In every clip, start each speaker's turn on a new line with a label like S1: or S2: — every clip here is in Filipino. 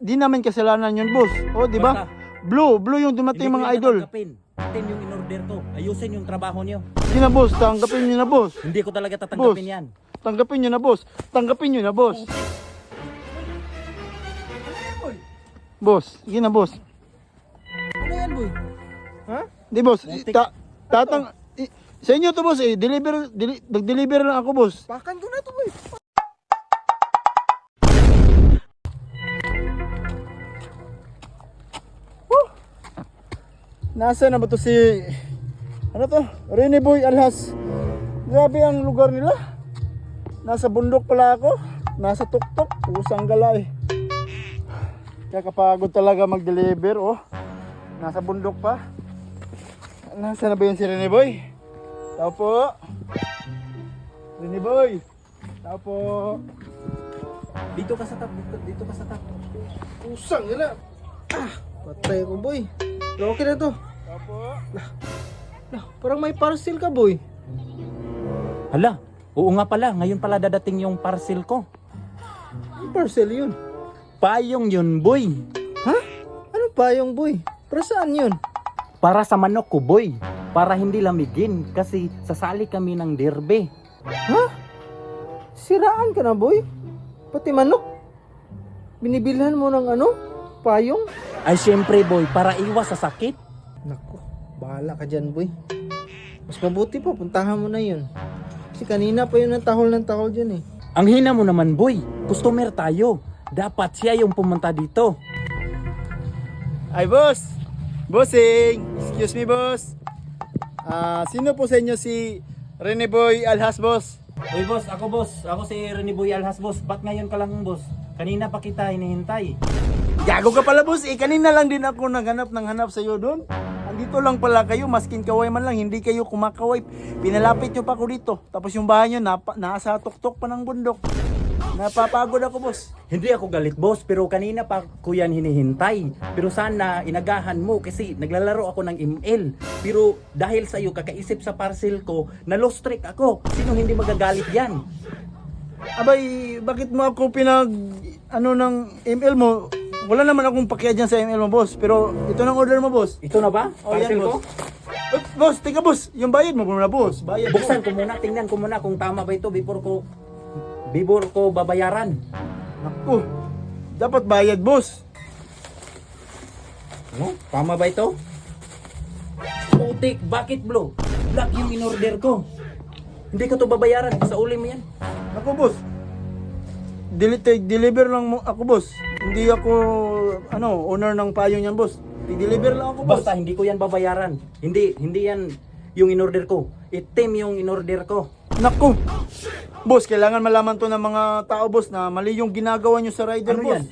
S1: Di namin kasalanan yun, boss. O, di ba? Blue yung dumating mga idol.
S2: Itim yung in-order ko. Ayusin yung trabaho niyo.
S1: Sige na, boss. Tanggapin nyo na, boss.
S2: Hindi ko talaga tatanggapin yan.
S1: Tanggapin nyo na, boss. Tanggapin nyo na, boss. Boss, sige na, boss.
S3: Ano yan, boy? Ha?
S1: Di, boss. Sa inyo to, boss, eh. Nag-deliver lang ako, boss.
S3: Pakan ko na to, boy.
S1: Nasa na ba to si... Ano to? Rene Boy Alhas. Grabe ang lugar nila. Nasa bundok pala ako. Nasa tuktok. Usang gala eh. Kaya kapagod talaga mag-deliver, oh. Nasa bundok pa. Nasa na ba yun si Rene Boy? Tao po. Rene Boy. Tao po.
S2: Dito ka sa top. Dito ka sa top.
S3: Usang gala. Patay ko, boy. Pero okay na to.
S1: Tao po.
S3: Parang may parcel ka, boy.
S2: Hala, oo nga pala. Ngayon pala dadating yung parcel ko.
S3: Yung parcel yun.
S2: Payong yun, boy.
S3: Ha? Ano pa yung boy? Para saan yun?
S2: Para sa manok ko, boy. Para hindi lamigin. Kasi sasali kami ng derbe.
S3: Ha? Siraan ka na, boy? Pati manok? Binibilhan mo ng ano? Payong?
S2: Ay, syempre, boy. Para iwas sa sakit.
S3: Nako, bahala ka dyan, boy. Mas mabuti pa, puntahan mo na yun. Kasi kanina pa yun ang tahol dyan eh.
S2: Ang hina mo naman, boy. Customer tayo. Dapat siya yung pumunta dito.
S1: Ay, boss! Bossing! Excuse me, boss. Sino po sa inyo si Rene Boy Alhas, boss?
S2: Uy, boss. Ako, boss. Ako si Rene Boy Alhas, boss. Ba't ngayon ka lang, boss? Kanina pa kita hinihintay.
S1: Gago ka pala, boss. Kanina lang din ako naghanap ng hanap sa'yo doon. Andito lang pala kayo, maskin kaway man lang, hindi kayo kumakaway. Pinalapit nyo pa ako dito. Tapos yung bahay nyo, nasa tuktok pa ng bundok. Napapagod ako, boss.
S2: Hindi ako galit, boss, pero kanina pa ko yan hinihintay. Pero sana inagahan mo kasi naglalaro ako ng ML. Pero dahil sa iyo kakaisip sa parcel ko, na lost track ako. Sino hindi magagalit yan?
S1: Abay, bakit mo ako ng ML mo? Wala naman akong pakiya dyan sa ML mo, boss. Pero ito ng order mo, boss.
S2: Ito na ba?
S1: Oh,
S2: Parcel
S1: yan,
S2: ko?
S1: boss. Boss, teka, boss. Yung bayad mo muna, boss. Bayad mo.
S2: Buksan ko muna, tingnan ko muna kung tama ba ito before ko babayaran.
S1: Naku, dapat bayad, boss.
S2: No? Tama ba ito? Putik, bakit bro? Black yung in-order ko. Hindi ko to babayaran, sa uli mo yan.
S1: Naku, boss. Deliver lang mo ako, boss. Hindi ako owner ng payo niyan, boss. I-deliver lang ako, boss.
S2: Basta hindi ko yan babayaran. Hindi yan yung in-order ko. Itim yung in-order ko.
S1: Naku. Boss, kailangan malaman to ng mga tao, boss, na mali yung ginagawa nyo sa rider,
S2: Ano
S1: boss.
S2: yan?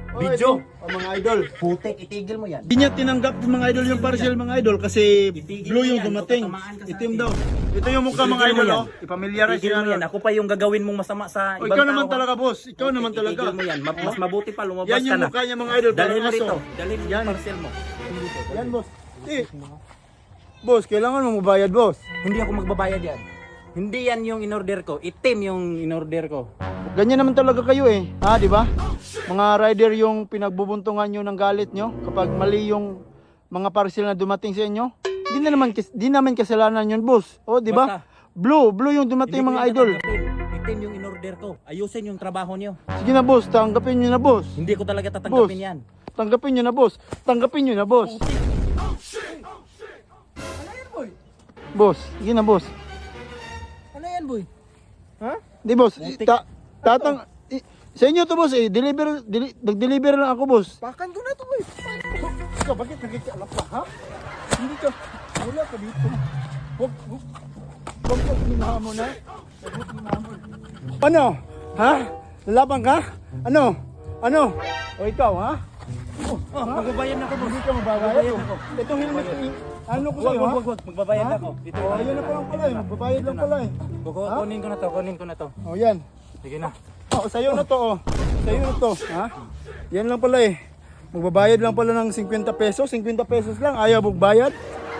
S1: Oh,
S2: Video?
S1: ito, mga idol.
S2: Putik, itigil mo yan.
S1: Hindi niya tinanggap mga idol yung parcel, mga idol, kasi
S2: Itigil
S1: blue
S2: mo
S1: yung
S2: yan,
S1: dumating.
S2: tatamaan ka sa
S1: Itim
S2: atin.
S1: daw. Ito yung mukha, mga
S2: Itigil mo
S1: idol,
S2: yan.
S1: oh. Ipamilyarize
S2: Itigil mo
S1: yan.
S2: yan. Ako pa yung gagawin mong masama sa
S1: Oh,
S2: ibang
S1: ikaw
S2: tao.
S1: naman talaga, boss. Ikaw naman talaga.
S2: Itigil mo yan. Mas mabuti pa, lumabas
S1: Yan
S2: ka
S1: yung
S2: na.
S1: mukha niya, mga idol.
S2: Dalhin mo
S1: parang aso.
S2: rito. Dalhin mo
S1: Yan.
S2: yung parcel mo.
S1: Yan, boss. Boss, kailangan mo mabayad, boss.
S2: Hindi ako magbabayad yan. Hindi yan yung in-order ko. Itim yung in-order ko.
S1: Ganyan naman talaga kayo eh. Ha, di ba? Mga rider yung pinagbubuntungan nyo ng galit nyo kapag mali yung mga parcel na dumating sa inyo. Di naman kasalanan yun, boss. O, di ba?
S2: Basta,
S1: Blue yung dumating,
S2: hindi ko
S1: mga
S2: yan
S1: idol.
S2: tatanggapin. Itim yung in-order ko. Ayusin yung trabaho nyo.
S1: Sige na, boss. Tanggapin nyo na, boss.
S2: Hindi ko talaga tatanggapin
S1: Boss.
S2: yan.
S1: Tanggapin nyo na, boss. Tanggapin nyo na, boss.
S3: Ano yan, boy?
S1: Boss, sige na, boss.
S3: Ano yan, boy? Ha?
S1: Di, boss.
S2: Muntik.
S1: Sa inyo to, boss, eh. Nag-deliver lang ako, boss.
S3: Pakan ko na to, boy.
S1: Ikaw, bakit nakikialap ka, ha? Hindi ka. Wala ka dito. Huwag minamon, ha? Huwag minamon. Ano? Ha? Lalaban ka? Ano? O ikaw, ha?
S2: Magbabayad ako, boss.
S1: Hindi ka mababayad. Ito helmet, ano ko sa'yo, ha?
S2: Wag. Magbabayad
S1: Ha?
S2: ako. Dito
S1: O, ayun na pa lang pala, eh. Magbabayad lang pala, eh.
S2: Kunin ko na to.
S1: O, yan.
S2: Sige na.
S1: O, sa'yo na to, o. Sa'yo na to, ha? Yan lang pala, eh. Magbabayad lang pala ng 50 pesos. 50 pesos lang, ayaw magbayad.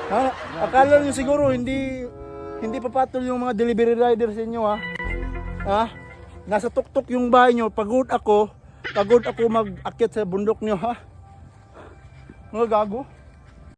S1: Ha? Akala nyo siguro, hindi papatol yung mga delivery rider sa inyo, ha? Ha? Nasa tuktok yung bahay nyo, pagod ako, Pagod ako mag-akyat sa bundok niyo ha. Mga gago.